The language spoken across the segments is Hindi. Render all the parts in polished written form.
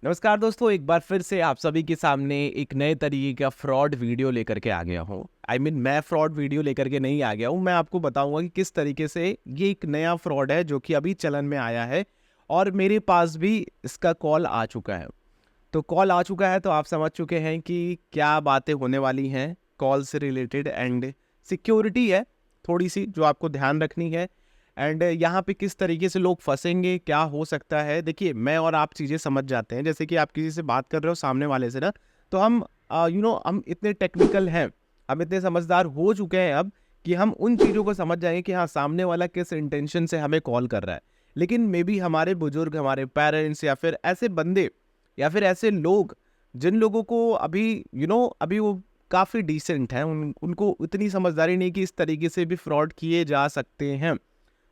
नमस्कार दोस्तों, एक बार फिर से आप सभी के सामने एक नए तरीके का फ्रॉड वीडियो लेकर के आ गया हूँ। मैं फ्रॉड वीडियो लेकर के नहीं आ गया हूँ। मैं आपको बताऊंगा कि किस तरीके से ये एक नया फ्रॉड है जो कि अभी चलन में आया है और मेरे पास भी इसका कॉल आ चुका है। तो कॉल आ चुका है तो आप समझ चुके हैं कि क्या बातें होने वाली हैं कॉल से रिलेटेड। एंड सिक्योरिटी है थोड़ी सी जो आपको ध्यान रखनी है। एंड यहाँ पे किस तरीके से लोग फंसेंगे, क्या हो सकता है। देखिए, मैं और आप चीज़ें समझ जाते हैं। जैसे कि आप किसी से बात कर रहे हो सामने वाले से ना, तो हम हम इतने टेक्निकल हैं, हम इतने समझदार हो चुके हैं अब कि हम उन चीज़ों को समझ जाएंगे कि हाँ, सामने वाला किस इंटेंशन से हमें कॉल कर रहा है। लेकिन मे बी हमारे बुजुर्ग, हमारे पेरेंट्स या फिर ऐसे बंदे या फिर ऐसे लोग जिन लोगों को अभी वो काफ़ी डिसेंट हैं, उनको इतनी समझदारी नहीं कि इस तरीके से भी फ्रॉड किए जा सकते हैं।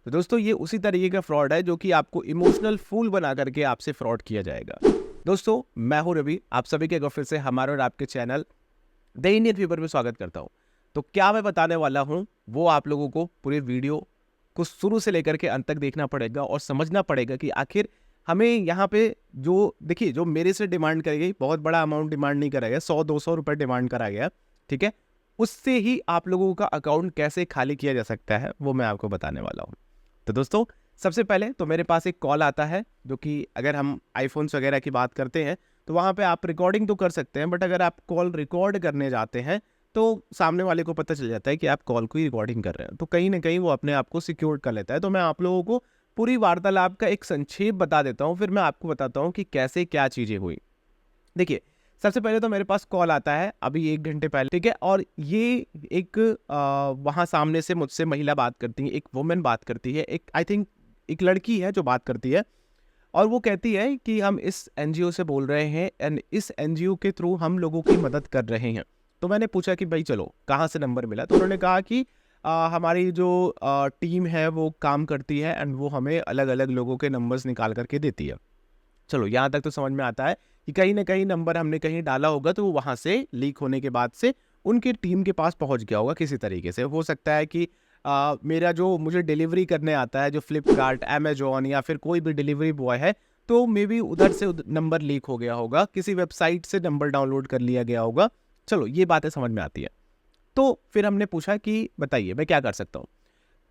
तो दोस्तों, ये उसी तरीके का फ्रॉड है जो कि आपको इमोशनल फूल बना करके आपसे फ्रॉड किया जाएगा। दोस्तों, मैं हूं रवि, आप सभी के एक बार फिर से हमारे और आपके चैनल द इंडियन पेपर में स्वागत करता हूं। तो क्या मैं बताने वाला हूं वो आप लोगों को पूरे वीडियो को शुरू से लेकर के अंत तक देखना पड़ेगा और समझना पड़ेगा कि आखिर हमें यहाँ पे जो मेरे से डिमांड करी गई, बहुत बड़ा अमाउंट डिमांड नहीं करा गया, 100-200 रुपए डिमांड करा गया, ठीक है। उससे ही आप लोगों का अकाउंट कैसे खाली किया जा सकता है वो मैं आपको बताने वाला हूँ। तो दोस्तों, सबसे पहले तो मेरे पास एक कॉल आता है जो कि अगर हम आईफोन्स वगैरह की बात करते हैं तो वहाँ पे आप रिकॉर्डिंग तो कर सकते हैं, बट अगर आप कॉल रिकॉर्ड करने जाते हैं तो सामने वाले को पता चल जाता है कि आप कॉल को ही रिकॉर्डिंग कर रहे हैं। तो कहीं ना कहीं वो अपने आप को सिक्योर कर लेता है। तो मैं आप लोगों को पूरी वार्तालाप का एक संक्षेप बता देता हूँ, फिर मैं आपको बताता हूँ कि कैसे क्या चीज़ें हुई। देखिए, सबसे पहले तो मेरे पास कॉल आता है अभी 1 घंटे पहले, ठीक है। और ये एक वहाँ सामने से मुझसे महिला बात करती है, एक वुमेन बात करती है, एक आई थिंक एक लड़की है जो बात करती है। और वो कहती है कि हम इस एनजीओ से बोल रहे हैं एंड इस एनजीओ के थ्रू हम लोगों की मदद कर रहे हैं। तो मैंने पूछा कि भाई चलो, कहाँ से नंबर मिला। तो उन्होंने कहा कि हमारी जो टीम है वो काम करती है एंड वो हमें अलग अलग लोगों के नंबर्स निकाल करके देती है। चलो, यहाँ तक तो समझ में आता है कि कहीं ना कहीं नंबर हमने कहीं डाला होगा तो वो वहाँ से लीक होने के बाद से उनकी टीम के पास पहुँच गया होगा किसी तरीके से। हो सकता है कि मेरा जो मुझे डिलीवरी करने आता है, जो फ्लिपकार्ट, अमेजोन या फिर कोई भी डिलीवरी बॉय है, तो मे बी उधर से नंबर लीक हो गया होगा, किसी वेबसाइट से नंबर डाउनलोड कर लिया गया होगा। चलो, ये बातें समझ में आती है। तो फिर हमने पूछा कि बताइए मैं क्या कर सकता हूँ।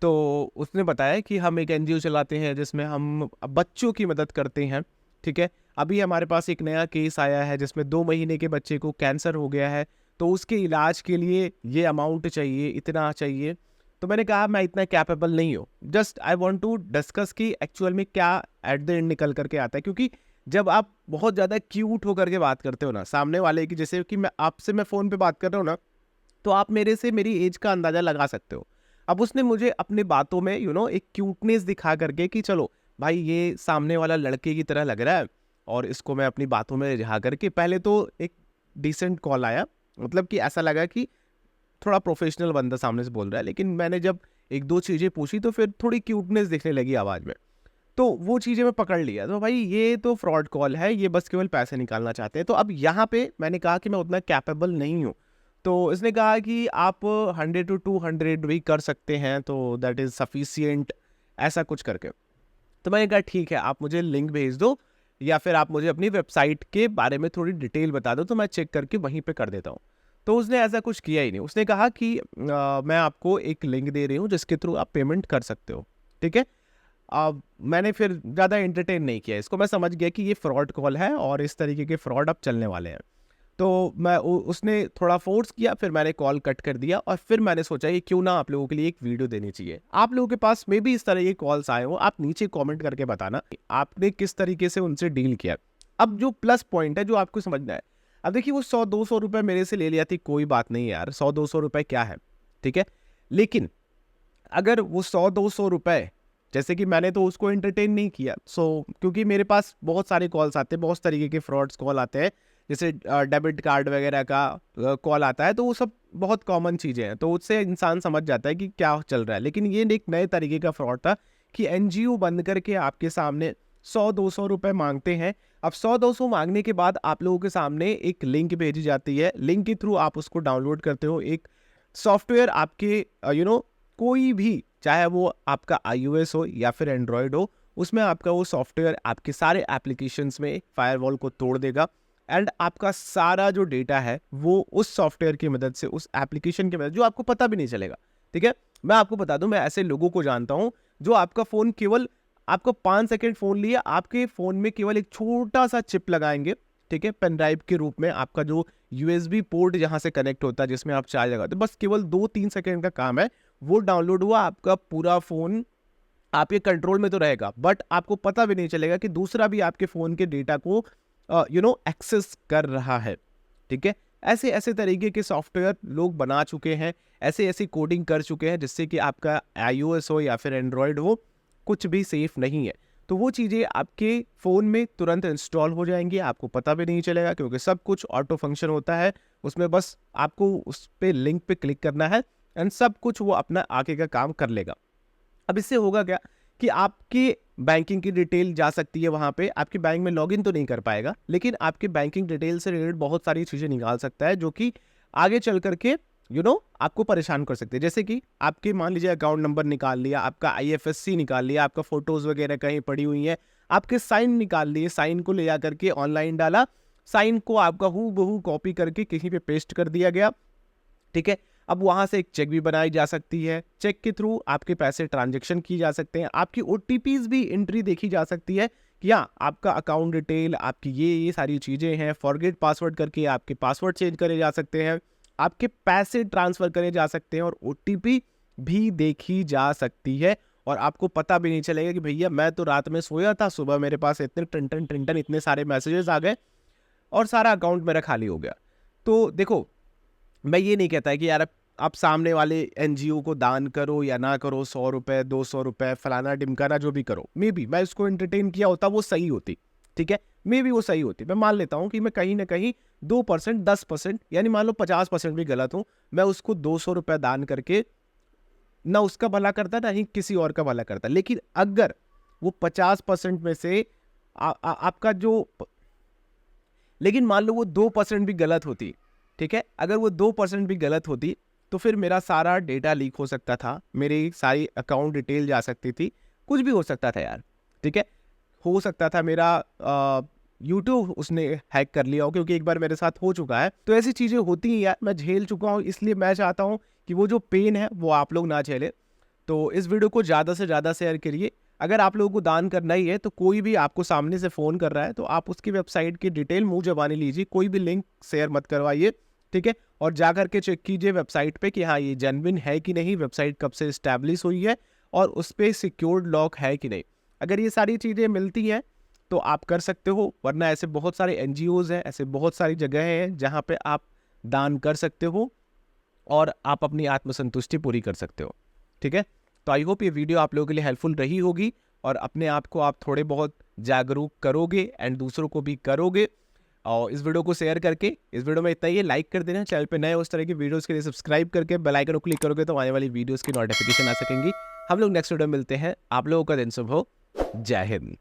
तो उसने बताया कि हम एक एनजीओ चलाते हैं जिसमें हम बच्चों की मदद करते हैं, ठीक है। अभी हमारे पास एक नया केस आया है जिसमें 2 महीने के बच्चे को कैंसर हो गया है, तो उसके इलाज के लिए ये अमाउंट चाहिए, इतना चाहिए। तो मैंने कहा मैं इतना कैपेबल नहीं हूँ, just I want to discuss कि एक्चुअल में क्या एट द एंड निकल करके आता है। क्योंकि जब आप बहुत ज़्यादा क्यूट होकर के बात करते हो ना सामने वाले की, जैसे कि मैं फ़ोन पे बात कर रहा हूँ ना, तो आप मेरे से मेरी एज का अंदाजा लगा सकते हो। अब उसने मुझे अपनी बातों में एक क्यूटनेस दिखा करके कि चलो भाई, ये सामने वाला लड़के की तरह लग रहा है और इसको मैं अपनी बातों में रिझा करके, पहले तो एक डिसेंट कॉल आया, मतलब कि ऐसा लगा कि थोड़ा प्रोफेशनल बंदा सामने से बोल रहा है। लेकिन मैंने जब एक दो चीज़ें पूछी तो फिर थोड़ी क्यूटनेस दिखने लगी आवाज़ में, तो वो चीज़ें मैं पकड़ लिया। तो भाई, ये तो फ्रॉड कॉल है, ये बस केवल पैसे निकालना चाहते हैं। तो अब यहाँ पे मैंने कहा कि मैं उतना कैपेबल नहीं हूँ। तो इसने कहा कि आप 100 to 200 भी कर सकते हैं, तो दैट इज़ सफिशियंट, ऐसा कुछ करके। तो मैंने कहा ठीक है, आप मुझे लिंक भेज दो या फिर आप मुझे अपनी वेबसाइट के बारे में थोड़ी डिटेल बता दो, तो मैं चेक करके वहीं पे कर देता हूँ। तो उसने ऐसा कुछ किया ही नहीं। उसने कहा कि मैं आपको एक लिंक दे रही हूँ जिसके थ्रू आप पेमेंट कर सकते हो, ठीक है। मैंने फिर ज़्यादा एंटरटेन नहीं किया इसको, मैं समझ गया कि ये फ्रॉड कॉल है और इस तरीके के फ्रॉड अब चलने वाले हैं। तो उसने थोड़ा फोर्स किया, फिर मैंने कॉल कट कर दिया और फिर मैंने सोचा कि क्यों ना आप लोगों के लिए एक वीडियो देनी चाहिए। आप लोगों के पास में भी इस तरह के कॉल्स आए हो, आप नीचे कमेंट करके बताना कि आपने किस तरीके से उनसे डील किया। अब जो प्लस पॉइंट है जो आपको समझना है, अब देखिए, वो 100-200 रुपए मेरे से ले लिया थी, कोई बात नहीं यार, 100-200 रुपए क्या है, ठीक है। लेकिन अगर वो 100-200 रुपए, जैसे कि मैंने तो उसको एंटरटेन नहीं किया, क्योंकि मेरे पास बहुत सारे कॉल्स आते हैं, बहुत तरीके के फ्रॉड्स कॉल आते हैं, जैसे डेबिट कार्ड वगैरह का कॉल आता है, तो वो सब बहुत कॉमन चीज़ें हैं, तो उससे इंसान समझ जाता है कि क्या चल रहा है। लेकिन ये एक नए तरीके का फ्रॉड था कि एनजीओ बंद करके आपके सामने 100-200 रुपए मांगते हैं। अब 100-200 मांगने के बाद आप लोगों के सामने एक लिंक भेजी जाती है, लिंक के थ्रू आप उसको डाउनलोड करते हो। एक सॉफ्टवेयर आपके कोई भी, चाहे वो आपका iOS हो या फिर एंड्रॉयड हो, उसमें आपका वो सॉफ्टवेयर आपके सारे एप्लीकेशंस में फायरवॉल को तोड़ देगा एंड आपका सारा जो डेटा है वो उस सॉफ्टवेयर की मदद से, उस एप्लीकेशन की मदद, जो आपको पता भी नहीं चलेगा। ठीक है, मैं आपको बता दूं, मैं ऐसे लोगों को जानता हूं जो आपका फोन केवल, आपको 5 सेकंड फोन लिया, आपके फोन में केवल एक छोटा सा चिप लगाएंगे, ठीक है, पेन ड्राइव के रूप में, आपका जो यूएसबी पोर्ट जहां से कनेक्ट होता है जिसमें आप चार्ज लगाते, बस केवल 2-3 सेकंड का काम है, वो डाउनलोड हुआ, आपका पूरा फोन आपके कंट्रोल में तो रहेगा, बट आपको पता भी नहीं चलेगा कि दूसरा भी आपके फोन के डेटा को एक्सेस कर रहा है। ठीक है, ऐसे ऐसे तरीके के सॉफ्टवेयर लोग बना चुके हैं, ऐसे ऐसी कोडिंग कर चुके हैं जिससे कि आपका iOS हो या फिर एंड्रॉयड हो, कुछ भी सेफ नहीं है। तो वो चीज़ें आपके फ़ोन में तुरंत इंस्टॉल हो जाएंगी, आपको पता भी नहीं चलेगा, क्योंकि सब कुछ ऑटो फंक्शन होता है उसमें, बस आपको उस पे लिंक पे क्लिक करना है एंड सब कुछ वो अपना आगे का काम कर लेगा। अब इससे होगा क्या कि आपकी बैंकिंग की डिटेल जा सकती है वहाँ पे, आपके बैंक में लॉगिन तो नहीं कर पाएगा, लेकिन आपके बैंकिंग डिटेल से रिलेटेड बहुत सारी चीज़ें निकाल सकता है जो कि आगे चल करके आपको परेशान कर सकते हैं। जैसे कि आपके मान लीजिए अकाउंट नंबर निकाल लिया, आपका IFSC निकाल लिया, आपका फोटोज़ वगैरह कहीं पड़ी हुई हैं, आपके साइन निकाल लिए, साइन को ले जा करके ऑनलाइन डाला, साइन को आपका हूबहू कॉपी करके कहीं पे पेस्ट कर दिया गया। ठीक है, अब वहां से एक चेक भी बनाई जा सकती है, चेक के थ्रू आपके पैसे ट्रांजेक्शन की जा सकते हैं, आपकी OTPs भी एंट्री देखी जा सकती है कि हाँ आपका अकाउंट डिटेल, आपकी ये सारी चीज़ें हैं, फॉरगेट पासवर्ड करके आपके पासवर्ड चेंज करे जा सकते हैं, आपके पैसे ट्रांसफ़र करे जा सकते हैं और OTP भी देखी जा सकती है, और आपको पता भी नहीं चलेगा कि भैया मैं तो रात में सोया था, सुबह मेरे पास इतने टन इतने सारे मैसेजेस आ गए और सारा अकाउंट मेरा खाली हो गया। तो देखो, मैं ये नहीं कहता है कि यार आप सामने वाले NGO को दान करो या ना करो, 100 रुपये 200 रुपये फलाना ढिमकाना जो भी करो, मे बी मैं इसको एंटरटेन किया होता वो सही होती। ठीक है, मे बी वो सही होती, मैं मान लेता हूँ कि मैं कहीं ना कहीं 2% 10%, यानी मान लो 50% भी गलत हूँ, मैं उसको 200 रुपये दान करके ना उसका भला करता ना ही किसी और का भला करता। लेकिन अगर वो 50% में से आपका जो लेकिन मान लो वो 2% भी गलत होती, ठीक है, अगर वो 2% भी गलत होती तो फिर मेरा सारा डेटा लीक हो सकता था, मेरी सारी अकाउंट डिटेल जा सकती थी, कुछ भी हो सकता था यार। ठीक है, हो सकता था मेरा यूट्यूब उसने हैक कर लिया हो, क्योंकि एक बार मेरे साथ हो चुका है। तो ऐसी चीज़ें होती हैं यार, मैं झेल चुका हूँ, इसलिए मैं चाहता हूँ कि वो जो पेन है वो आप लोग ना झेलें। तो इस वीडियो को ज़्यादा से ज़्यादा शेयर करिए। अगर आप लोगों को दान करना ही है तो कोई भी आपको सामने से फ़ोन कर रहा है तो आप उसकी वेबसाइट की डिटेल मुंह ज़बानी लीजिए, कोई भी लिंक शेयर मत करवाइए। ठीक है, और जा करके चेक कीजिए वेबसाइट पे कि हाँ ये जेन्युइन है कि नहीं, वेबसाइट कब से इस्टेब्लिश हुई है और उस पर सिक्योर्ड लॉक है कि नहीं। अगर ये सारी चीज़ें मिलती हैं तो आप कर सकते हो, वरना ऐसे बहुत सारे NGOs हैं, ऐसे बहुत सारी जगह हैं जहाँ पे आप दान कर सकते हो और आप अपनी आत्मसंतुष्टि पूरी कर सकते हो। ठीक है, तो आई होप ये वीडियो आप लोगों के लिए हेल्पफुल रही होगी और अपने आप को आप थोड़े बहुत जागरूक करोगे एंड दूसरों को भी करोगे। और इस वीडियो को शेयर करके, इस वीडियो में इतना ही है, लाइक कर देना, चैनल पे नए उस तरह की वीडियोस के लिए सब्सक्राइब करके बेल आइकन को क्लिक करोगे तो आने वाली वीडियोस की नोटिफिकेशन आ सकेंगी। हम लोग नेक्स्ट वीडियो में मिलते हैं, आप लोगों का दिन शुभ हो, जय हिंद।